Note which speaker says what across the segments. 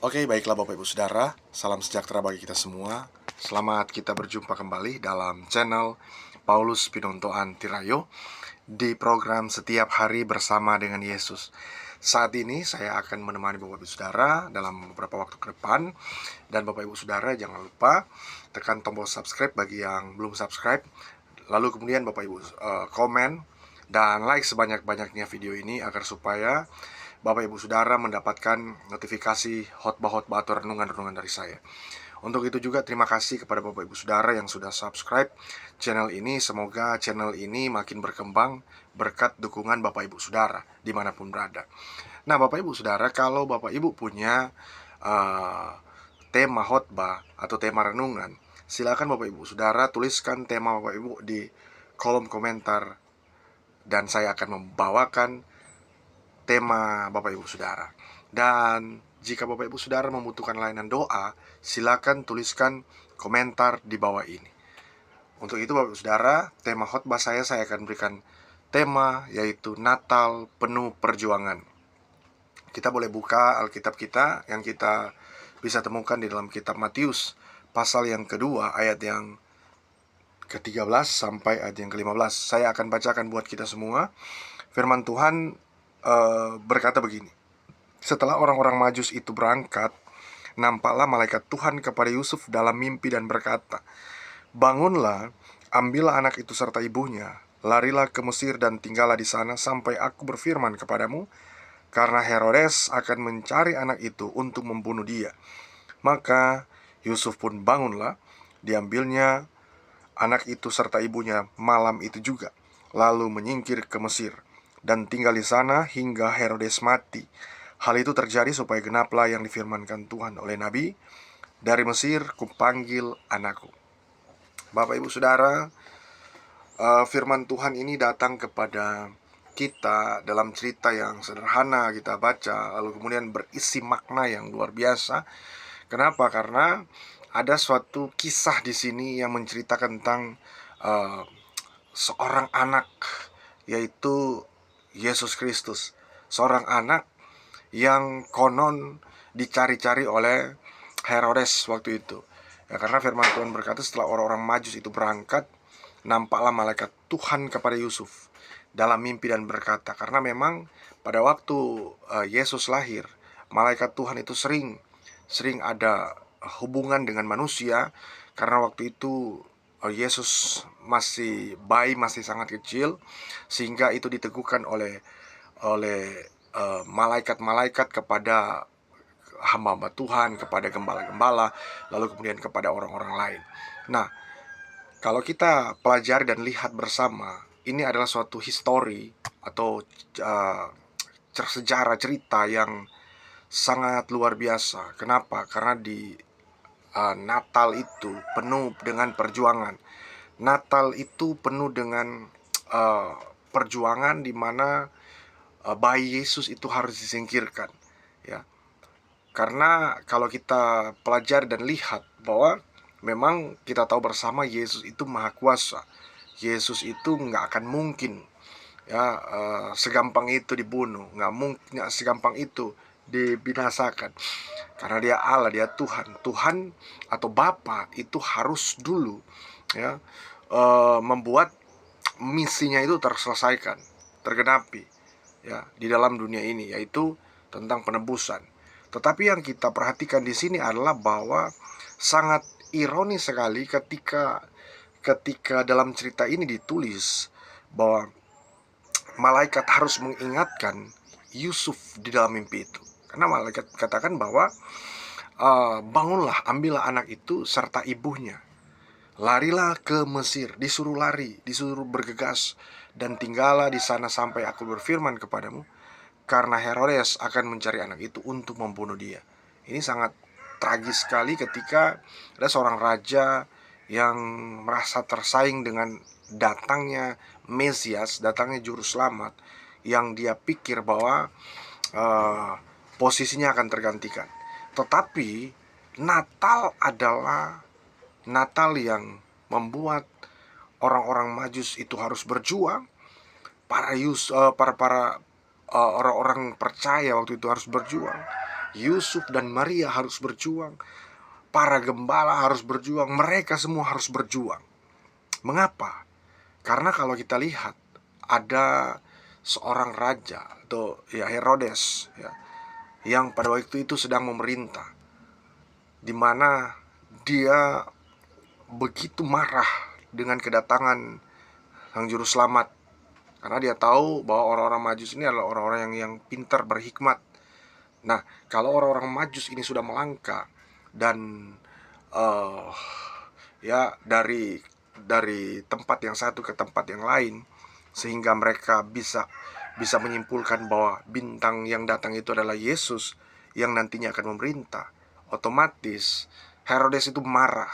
Speaker 1: Oke, baiklah Bapak Ibu Saudara, salam sejahtera bagi kita semua. Selamat kita berjumpa kembali dalam channel Paulus Pinonto Antirayo di program Setiap Hari Bersama dengan Yesus. Saat ini saya akan menemani Bapak Ibu Saudara dalam beberapa waktu ke depan. Dan Bapak Ibu Saudara jangan lupa tekan tombol subscribe bagi yang belum subscribe. Lalu kemudian Bapak Ibu komen dan like sebanyak-banyaknya video ini agar supaya Bapak Ibu Saudara mendapatkan notifikasi khotbah-khotbah atau renungan-renungan dari saya. Untuk itu juga terima kasih kepada Bapak Ibu Saudara yang sudah subscribe channel ini. Semoga channel ini makin berkembang berkat dukungan Bapak Ibu Saudara dimanapun berada. Nah Bapak Ibu Saudara, kalau Bapak Ibu punya tema khotbah atau tema renungan, silakan Bapak Ibu Saudara tuliskan tema Bapak Ibu di kolom komentar dan saya akan membawakan tema Bapak Ibu Saudara. Dan jika Bapak Ibu Saudara membutuhkan layanan doa, silakan tuliskan komentar di bawah ini. Untuk itu Bapak Ibu Saudara, tema khotbah saya akan berikan tema yaitu Natal penuh perjuangan. Kita boleh buka Alkitab kita yang kita bisa temukan di dalam kitab Matius pasal yang kedua ayat yang ke-13 sampai ayat yang ke-15. Saya akan bacakan buat kita semua. Firman Tuhan berkata begini. Setelah orang-orang Majus itu berangkat, nampaklah malaikat Tuhan kepada Yusuf dalam mimpi dan berkata, "Bangunlah, ambillah anak itu serta ibunya, larilah ke Mesir dan tinggallah di sana sampai aku berfirman kepadamu, karena Herodes akan mencari anak itu untuk membunuh dia." Maka Yusuf pun bangunlah, diambilnya anak itu serta ibunya malam itu juga, lalu menyingkir ke Mesir dan tinggal di sana hingga Herodes mati. Hal itu terjadi supaya genaplah yang difirmankan Tuhan oleh Nabi, "Dari Mesir kupanggil anakku." Bapak Ibu Saudara, firman Tuhan ini datang kepada kita dalam cerita yang sederhana kita baca, lalu kemudian berisi makna yang luar biasa. Kenapa? Karena ada suatu kisah di sini yang menceritakan tentang uh, seorang anak, yaitu Yesus Kristus. Seorang anak yang konon dicari-cari oleh Herodes waktu itu. Ya, karena firman Tuhan berkata setelah orang-orang Majus itu berangkat, nampaklah malaikat Tuhan kepada Yusuf dalam mimpi dan berkata, karena memang pada waktu Yesus lahir, malaikat Tuhan itu sering ada hubungan dengan manusia, karena waktu itu Yesus masih bayi, masih sangat kecil, sehingga itu diteguhkan oleh malaikat-malaikat kepada hamba-hamba Tuhan, kepada gembala-gembala, lalu kemudian kepada orang-orang lain. Nah, kalau kita pelajari dan lihat bersama, ini adalah suatu histori atau sejarah cerita yang sangat luar biasa. Kenapa? Karena di Natal itu penuh dengan perjuangan. Natal itu penuh dengan perjuangan di mana bayi Yesus itu harus disingkirkan, ya. Karena kalau kita pelajari dan lihat bahwa memang kita tahu bersama Yesus itu maha kuasa. Yesus itu nggak akan mungkin, ya, segampang itu dibunuh, nggak mungkin, nggak segampang itu dibinasakan. Karena dia Allah, dia Tuhan. Tuhan atau Bapa itu harus dulu, ya, membuat misinya itu terselesaikan, tergenapi, ya, di dalam dunia ini, yaitu tentang penebusan. Tetapi yang kita perhatikan di sini adalah bahwa sangat ironis sekali ketika dalam cerita ini ditulis bahwa malaikat harus mengingatkan Yusuf di dalam mimpi itu. Karena malaikat katakan bahwa bangunlah, ambillah anak itu serta ibunya, larilah ke Mesir. Disuruh lari, disuruh bergegas, dan tinggallah di sana sampai aku berfirman kepadamu, karena Herodes akan mencari anak itu untuk membunuh dia. Ini sangat tragis sekali ketika ada seorang raja yang merasa tersaing dengan datangnya Mesias, datangnya juru selamat, yang dia pikir bahwa posisinya akan tergantikan. Tetapi Natal adalah Natal yang membuat orang-orang Majus itu harus berjuang. Para orang-orang percaya waktu itu harus berjuang. Yusuf dan Maria harus berjuang, para gembala harus berjuang, mereka semua harus berjuang. Mengapa? Karena kalau kita lihat, ada seorang raja atau ya Herodes ya, yang pada waktu itu sedang memerintah, di mana dia begitu marah dengan kedatangan sang juru selamat, karena dia tahu bahwa orang-orang Majus ini adalah orang-orang yang pintar, berhikmat. Nah, kalau orang-orang Majus ini sudah melangkah dan uh, ya dari tempat yang satu ke tempat yang lain, sehingga mereka bisa menyimpulkan bahwa bintang yang datang itu adalah Yesus yang nantinya akan memerintah. Otomatis Herodes itu marah.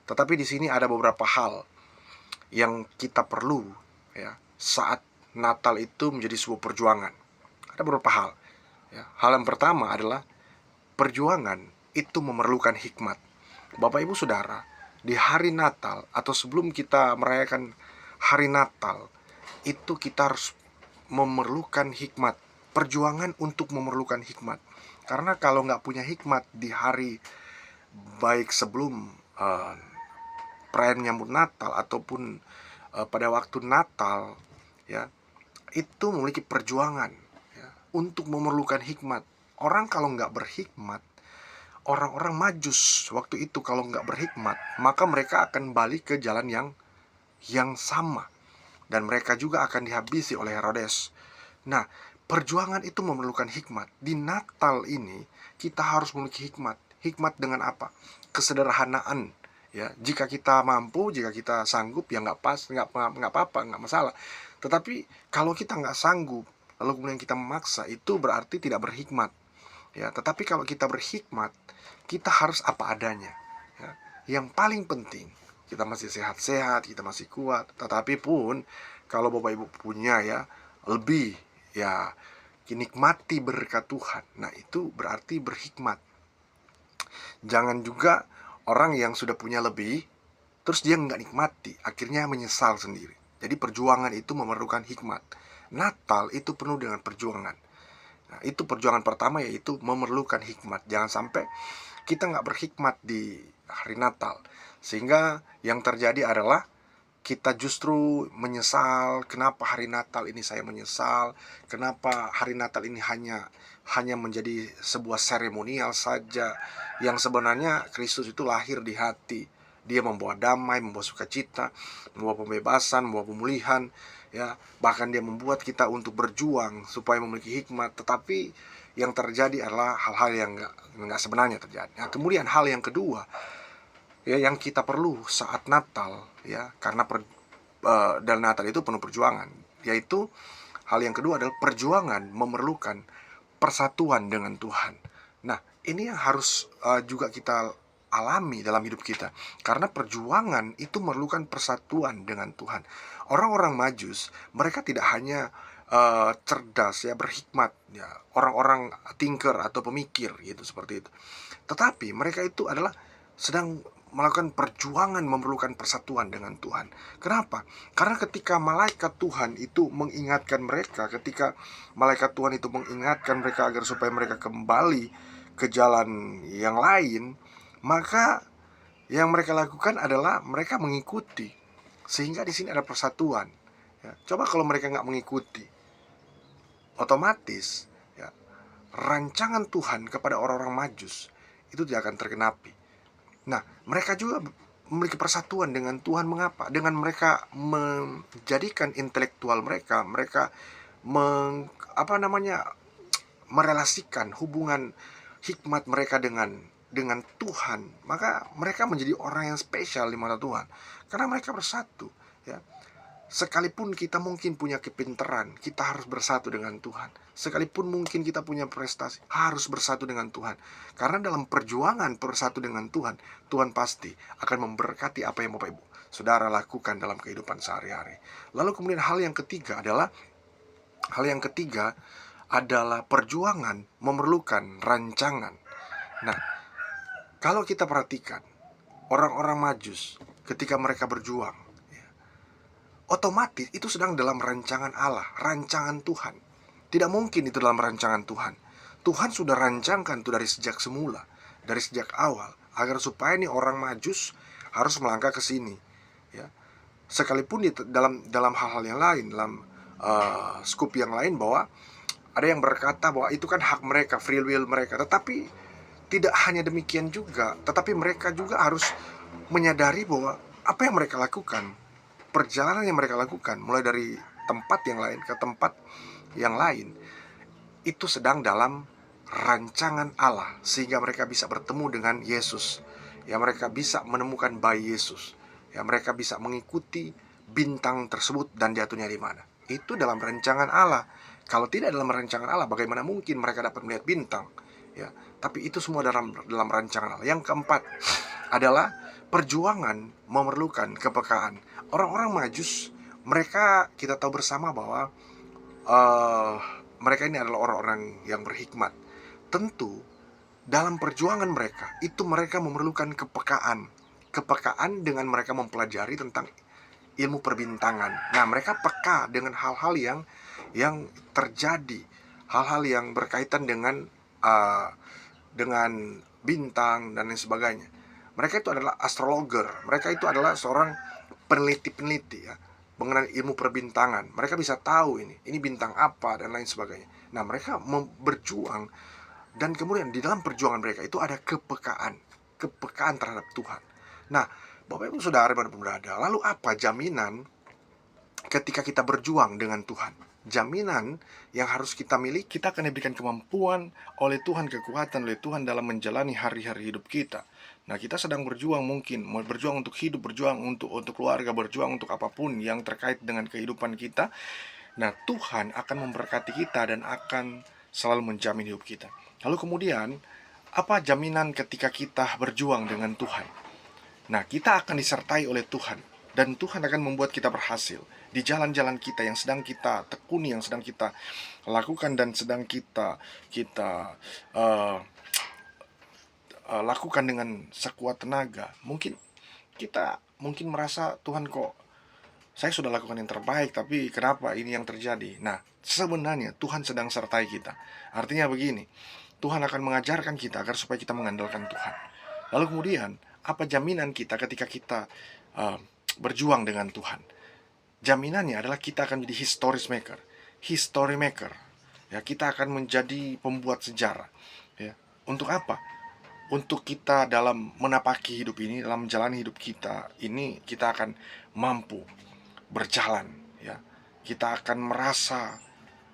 Speaker 1: Tetapi di sini ada beberapa hal yang kita perlu ya saat Natal itu menjadi sebuah perjuangan. Ada beberapa hal. Ya. Hal yang pertama adalah perjuangan itu memerlukan hikmat. Bapak Ibu Saudara, di hari Natal atau sebelum kita merayakan hari Natal, itu kita harus memerlukan hikmat. Perjuangan untuk memerlukan hikmat. Karena kalau nggak punya hikmat di hari baik sebelum perayaan menyambut Natal ataupun pada waktu Natal, ya, itu memiliki perjuangan ya, untuk memerlukan hikmat. Orang kalau nggak berhikmat, orang-orang Majus waktu itu kalau nggak berhikmat, maka mereka akan balik ke jalan yang sama, dan mereka juga akan dihabisi oleh Herodes. Nah, perjuangan itu memerlukan hikmat. Di Natal ini kita harus memiliki hikmat. Hikmat dengan apa? Kesederhanaan. Ya, jika kita mampu, jika kita sanggup, ya nggak apa-apa, nggak masalah. Tetapi kalau kita nggak sanggup, lalu kemudian kita memaksa, itu berarti tidak berhikmat. Ya, tetapi kalau kita berhikmat, kita harus apa adanya. Ya. Yang paling penting, kita masih sehat-sehat, kita masih kuat. Tetapi pun kalau Bapak Ibu punya ya lebih, ya nikmati berkat Tuhan. Nah, itu berarti berhikmat. Jangan juga orang yang sudah punya lebih, terus dia nggak nikmati, akhirnya menyesal sendiri. Jadi perjuangan itu memerlukan hikmat. Natal itu penuh dengan perjuangan. Nah, itu perjuangan pertama, yaitu memerlukan hikmat. Jangan sampai kita nggak berhikmat di hari Natal, sehingga yang terjadi adalah kita justru menyesal. Kenapa hari Natal ini saya menyesal? Kenapa hari Natal ini hanya menjadi sebuah seremonial saja, yang sebenarnya Kristus itu lahir di hati. Dia membawa damai, membawa sukacita, membawa pembebasan, membawa pemulihan, ya. Bahkan dia membuat kita untuk berjuang supaya memiliki hikmat. Tetapi yang terjadi adalah hal-hal yang nggak sebenarnya terjadi. Nah, kemudian hal yang kedua ya yang kita perlu saat Natal, ya, karena dan Natal itu penuh perjuangan, yaitu hal yang kedua adalah perjuangan memerlukan persatuan dengan Tuhan. Nah, ini yang harus juga kita alami dalam hidup kita, karena perjuangan itu memerlukan persatuan dengan Tuhan. Orang-orang Majus, mereka tidak hanya cerdas ya, berhikmat ya, orang-orang thinker atau pemikir gitu, seperti itu, tetapi mereka itu adalah sedang melakukan perjuangan memerlukan persatuan dengan Tuhan. Kenapa? Karena ketika malaikat Tuhan itu mengingatkan mereka, ketika malaikat Tuhan itu mengingatkan mereka agar supaya mereka kembali ke jalan yang lain, maka yang mereka lakukan adalah mereka mengikuti. Sehingga di sini ada persatuan. Ya, coba kalau mereka nggak mengikuti, otomatis ya, rancangan Tuhan kepada orang-orang Majus itu tidak akan tergenapi. Nah, mereka juga memiliki persatuan dengan Tuhan. Mengapa? Dengan mereka menjadikan intelektual mereka merelasikan hubungan hikmat mereka dengan Tuhan, maka mereka menjadi orang yang spesial di mata Tuhan karena mereka bersatu, ya. Sekalipun kita mungkin punya kepintaran, kita harus bersatu dengan Tuhan. Sekalipun mungkin kita punya prestasi, harus bersatu dengan Tuhan. Karena dalam perjuangan bersatu dengan Tuhan, Tuhan pasti akan memberkati apa yang Bapak Ibu Saudara lakukan dalam kehidupan sehari-hari. Lalu kemudian hal yang ketiga adalah perjuangan memerlukan rancangan. Nah, kalau kita perhatikan orang-orang Majus ketika mereka berjuang, otomatis itu sedang dalam rancangan Allah, rancangan Tuhan. Tidak mungkin itu dalam rancangan Tuhan. Tuhan sudah rancangkan tuh dari sejak semula, dari sejak awal, agar supaya nih orang Majus harus melangkah ke sini, ya. Sekalipun dalam dalam hal-hal yang lain, dalam skup yang lain, bahwa ada yang berkata bahwa itu kan hak mereka, free will mereka. Tetapi tidak hanya demikian juga, tetapi mereka juga harus menyadari bahwa apa yang mereka lakukan, perjalanan yang mereka lakukan, mulai dari tempat yang lain ke tempat yang lain, itu sedang dalam rancangan Allah, sehingga mereka bisa bertemu dengan Yesus. Ya, mereka bisa menemukan bayi Yesus. Ya, mereka bisa mengikuti bintang tersebut dan jatuhnya di mana. Itu dalam rancangan Allah. Kalau tidak dalam rancangan Allah, bagaimana mungkin mereka dapat melihat bintang? Ya, tapi itu semua dalam rancangan Allah. Yang keempat adalah perjuangan memerlukan kepekaan. Orang-orang Majus, mereka kita tahu bersama bahwa uh, mereka ini adalah orang-orang yang berhikmat. Tentu dalam perjuangan mereka itu mereka memerlukan kepekaan. Kepekaan dengan mereka mempelajari tentang ilmu perbintangan. Nah, mereka peka dengan hal-hal yang terjadi, hal-hal yang berkaitan dengan bintang dan lain sebagainya. Mereka itu adalah astrologer. Mereka itu adalah seorang peneliti-peneliti, ya, mengenai ilmu perbintangan. Mereka bisa tahu ini bintang apa dan lain sebagainya. Nah, mereka berjuang, dan kemudian di dalam perjuangan mereka itu ada kepekaan terhadap Tuhan. Nah, Bapak Ibu Saudara dan berada, lalu apa jaminan ketika kita berjuang dengan Tuhan? Jaminan yang harus kita miliki, kita akan diberikan kemampuan oleh Tuhan, kekuatan oleh Tuhan dalam menjalani hari-hari hidup kita. Nah, kita sedang berjuang, mungkin mau berjuang untuk hidup, berjuang untuk keluarga, berjuang untuk apapun yang terkait dengan kehidupan kita. Nah, Tuhan akan memberkati kita dan akan selalu menjamin hidup kita. Lalu kemudian, apa jaminan ketika kita berjuang dengan Tuhan? Nah, kita akan disertai oleh Tuhan, dan Tuhan akan membuat kita berhasil di jalan-jalan kita yang sedang kita tekuni, yang sedang kita lakukan dan sedang kita lakukan dengan sekuat tenaga. Mungkin kita merasa, Tuhan, kok saya sudah lakukan yang terbaik, tapi kenapa ini yang terjadi? Nah, sebenarnya Tuhan sedang sertai kita. Artinya begini, Tuhan akan mengajarkan kita agar supaya kita mengandalkan Tuhan. Lalu kemudian, apa jaminan kita ketika kita berjuang dengan Tuhan? Jaminannya adalah kita akan menjadi history maker. Ya, kita akan menjadi pembuat sejarah. Ya, untuk apa? Untuk kita dalam menapaki hidup ini, dalam menjalani hidup kita ini, kita akan mampu berjalan, ya. Kita akan merasa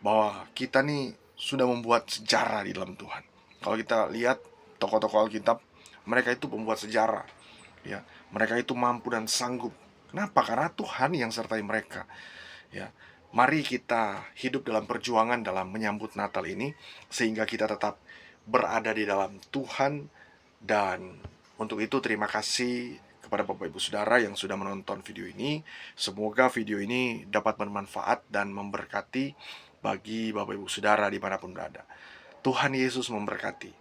Speaker 1: bahwa kita nih sudah membuat sejarah di dalam Tuhan. Kalau kita lihat tokoh-tokoh Alkitab, mereka itu pembuat sejarah, ya. Mereka itu mampu dan sanggup. Kenapa? Karena Tuhan yang sertai mereka, ya. Mari kita hidup dalam perjuangan dalam menyambut Natal ini, sehingga kita tetap berada di dalam Tuhan. Dan untuk itu terima kasih kepada Bapak Ibu Saudara yang sudah menonton video ini. Semoga video ini dapat bermanfaat dan memberkati bagi Bapak Ibu Saudara dimanapun berada. Tuhan Yesus memberkati.